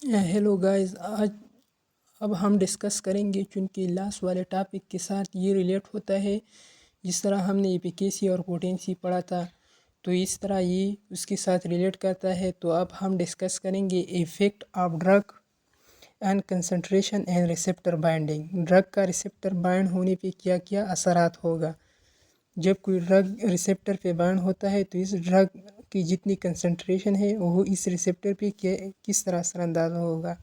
Hello guys. आज अब हम डिस्कस करेंगे चूँकि लास्ट वाले टॉपिक के साथ ये रिलेट होता है। जिस तरह हमने एफिकेसी और पोटेंसी पढ़ा था, तो इस तरह ये उसके साथ रिलेट करता है। तो अब हम डिस्कस करेंगे effect of drug and concentration and receptor binding. Drug का रिसेप्टर बाइंड होने पे क्या क्या असरात होगा। जब कोई ड्रग रिसेप्टर पे बाइंड होता है तो इस ड्रग की जितनी कंसंट्रेशन है वो इस रिसेप्टर पे किस तरह असरअंदाज होगा।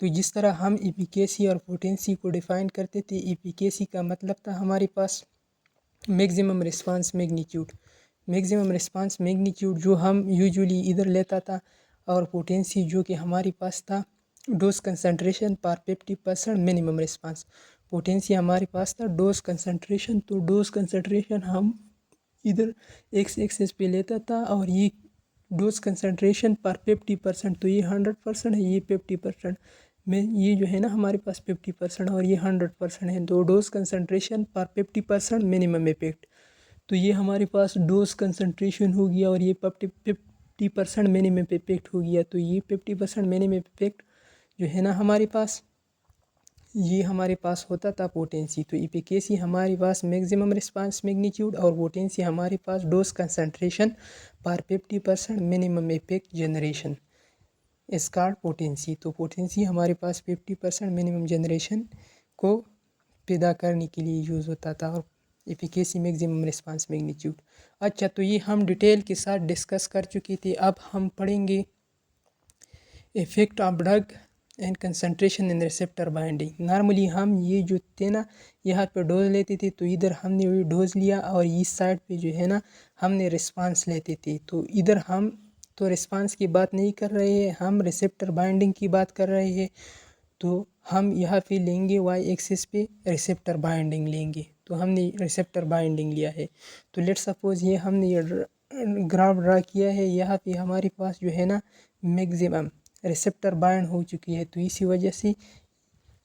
तो जिस तरह हम एफिकेसी और पोटेंसी को डिफ़ाइन करते थे, एफिकेसी का मतलब था हमारे पास maximum response magnitude. Maximum response magnitude जो हम यूजुअली इधर लेता था, और पोटेंसी जो कि हमारे पास था डोज कंसंट्रेशन पर 50% मिनिमम रिस्पांस। पोटेंसी हमारे पास था डोज कंसंट्रेशन, तो डोज कंसंट्रेशन हम इधर एक्स एक्सेस पे लेता था, और ये डोज कंसंट्रेशन पर 50%, तो ये 100% है, ये 50% में ये जो है ना हमारे पास 50% और ये 100% है। तो डोज कंसंट्रेशन पर 50% मिनिमम इफेक्ट, तो ये हमारे पास डोज कंसंट्रेशन हो गया, और ये 50% मिनिमम इफेक्ट हो गया। तो ये 50% मिनिमम इफेक्ट जो है ना हमारे पास, ये हमारे पास होता था पोटेंसी। तो एफिकेसी हमारे पास मैक्सिमम रिस्पांस मैग्नीट्यूड, और पोटेंसी हमारे पास डोज कंसंट्रेशन पर 50% मिनिमम इफेक्ट जनरेशन इसका पोटेंसी। तो पोटेंसी हमारे पास 50% मिनिमम जनरेशन को पैदा करने के लिए यूज़ होता था, और एफिकेसी मैक्सिमम रिस्पांस मैग्नीट्यूड। अच्छा, तो ये हम डिटेल के साथ डिस्कस कर चुके थे। अब हम पढ़ेंगे effect of drug and concentration in receptor binding. Normally हम ये जो थे ना, यहाँ पे डोज लेते थे, तो इधर हमने वही डोज लिया, और इस साइड पे जो है ना हमने रिस्पांस लेते थे। तो इधर हम तो रिस्पांस की बात नहीं कर रहे हैं, हम रिसेप्टर बाइंडिंग की बात कर रहे हैं। तो हम यहाँ पे लेंगे वाई एक्सिस पे रिसेप्टर बाइंडिंग लेंगे। तो हमने रिसेप्टर बाइंडिंग लिया है। तो लेट सपोज ये हमने ये ग्राफ ड्रा किया है, यहाँ पे हमारे पास जो है ना मैक्सिमम रिसेप्टर बाइंड हो चुकी है। तो इसी वजह से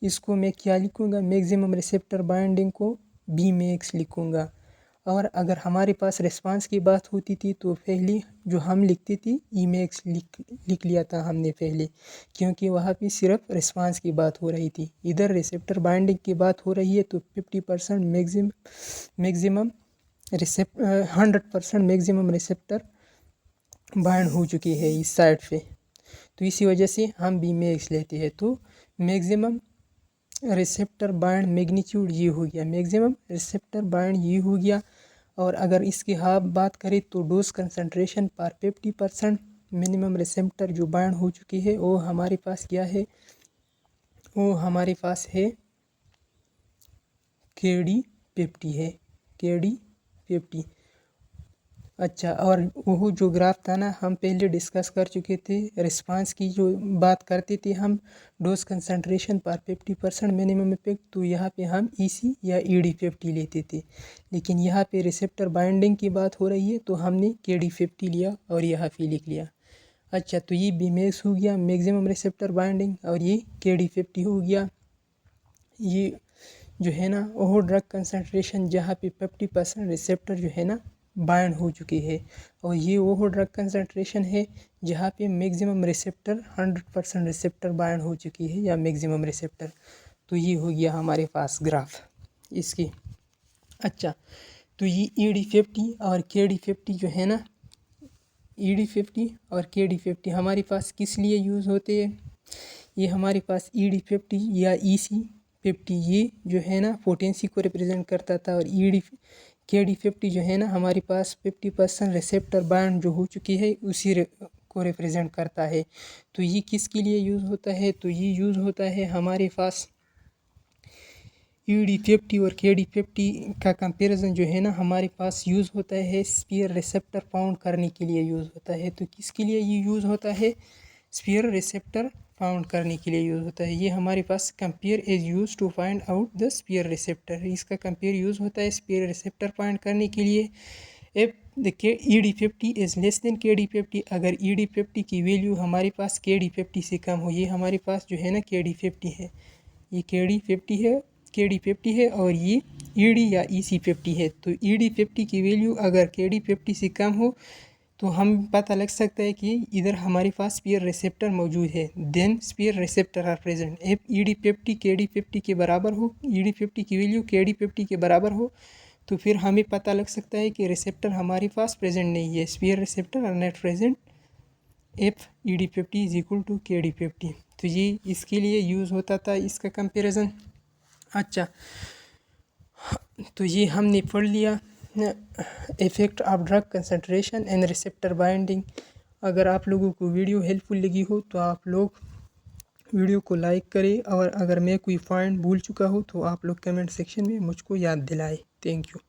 इसको मैं क्या लिखूँगा, मैक्सिमम रिसेप्टर बाइंडिंग को बी मैक्स लिखूँगा। और अगर हमारे पास रिस्पांस की बात होती थी तो पहले जो हम लिखती थी ई मैक्स लिख लिया था हमने पहले, क्योंकि वहाँ पे सिर्फ रिस्पांस की बात हो रही थी। इधर रिसेप्टर बाइंडिंग की बात हो रही है, तो 50% मैक्सिमम 100% मैक्सिमम रिसेप्टर बाइंड हो चुकी है इस साइड पे। तो इसी वजह से हम बी मैक्स लेते हैं। तो मैक्सिमम रिसेप्टर बाइंड मैग्नीट्यूड ये हो गया, मैक्सिमम रिसेप्टर बाइंड ये हो गया। और अगर इसकी हाफ बात करें तो डोज कंसंट्रेशन पर 50% मिनिमम रिसेप्टर जो बाइंड हो चुकी है, वो हमारे पास क्या है, वो हमारे पास है KD50 है, KD50। अच्छा, और वो जो ग्राफ था ना हम पहले डिस्कस कर चुके थे, रिस्पांस की जो बात करते थे हम डोज कंसंट्रेशन पर 50% मिनिमम इफेक्ट। तो यहाँ पे हम EC या ED50 लेते थे, लेकिन यहाँ पे रिसेप्टर बाइंडिंग की बात हो रही है, तो हमने KD50 लिया और यहाँ पे लिख लिया। अच्छा, तो ये बीमेक्स हो गया मैक्सिमम रिसेप्टर बाइंडिंग, और ये KD50 हो गया। ये जो है ना वो ड्रग कंसंट्रेशन जहाँ पे 50% रिसेप्टर जो है ना बाइंड हो चुकी है, और ये वो ड्रग कंसंट्रेशन है जहाँ पे मैक्सिमम रिसेप्टर 100% रिसेप्टर बाइंड हो चुकी है, या मैक्सिमम रिसेप्टर। तो ये हो गया हमारे पास ग्राफ इसकी। अच्छा, तो ये ED50 और KD50 जो है ना, ED50 और KD50 हमारे पास किस लिए यूज़ होते हैं। ये हमारे पास ED50 या EC50 ये जो है ना पोटेंसी को रिप्रेजेंट करता था, और KD50 जो है ना हमारे पास 50% रिसेप्टर बाइंड जो हो चुकी है उसी को रिप्रेजेंट करता है। तो ये किसके लिए यूज़ होता है, तो ये यूज़ होता है हमारे पास ED50 और KD50 का कंपैरिजन जो है ना हमारे पास यूज़ होता है स्पीयर रिसेप्टर फाउंड करने के लिए यूज़ होता है। तो किसके लिए ये यूज़ होता है, स्पीयर रिसेप्टर फाउंड करने के लिए यूज़ होता है। ये हमारे पास compare is use to find out the spare receptor, इसका कंपेयर यूज़ होता है स्पीयर रिसेप्टर फाइंड करने के लिए। If the ED50 is less than KD50, अगर ED50 की वैल्यू हमारे पास KD50 से कम हो, ये हमारे पास जो है ना KD50 है, ये KD50 है और ये ED या EC50 है। तो ED50 की वैल्यू अगर KD50 से कम हो, तो हम पता लग सकता है कि इधर हमारे पास स्पीयर रिसेप्टर मौजूद है। Then spare receptor are present. If ED50 KD50 के बराबर हो, ED50 की वैल्यू KD50 के बराबर हो, तो फिर हमें पता लग सकता है कि रिसेप्टर हमारे पास प्रेजेंट नहीं है। Spare receptor are not present if ED50 is equal to KD50। तो ये इसके लिए यूज़ होता था इसका कंपैरिजन। अच्छा, तो ये हमने पढ़ लिया effect of drug concentration and receptor binding. अगर आप लोगों को वीडियो हेल्पफुल लगी हो तो आप लोग वीडियो को लाइक करें, और अगर मैं कोई पॉइंट भूल चुका हो तो आप लोग कमेंट सेक्शन में मुझको याद दिलाएं। Thank you.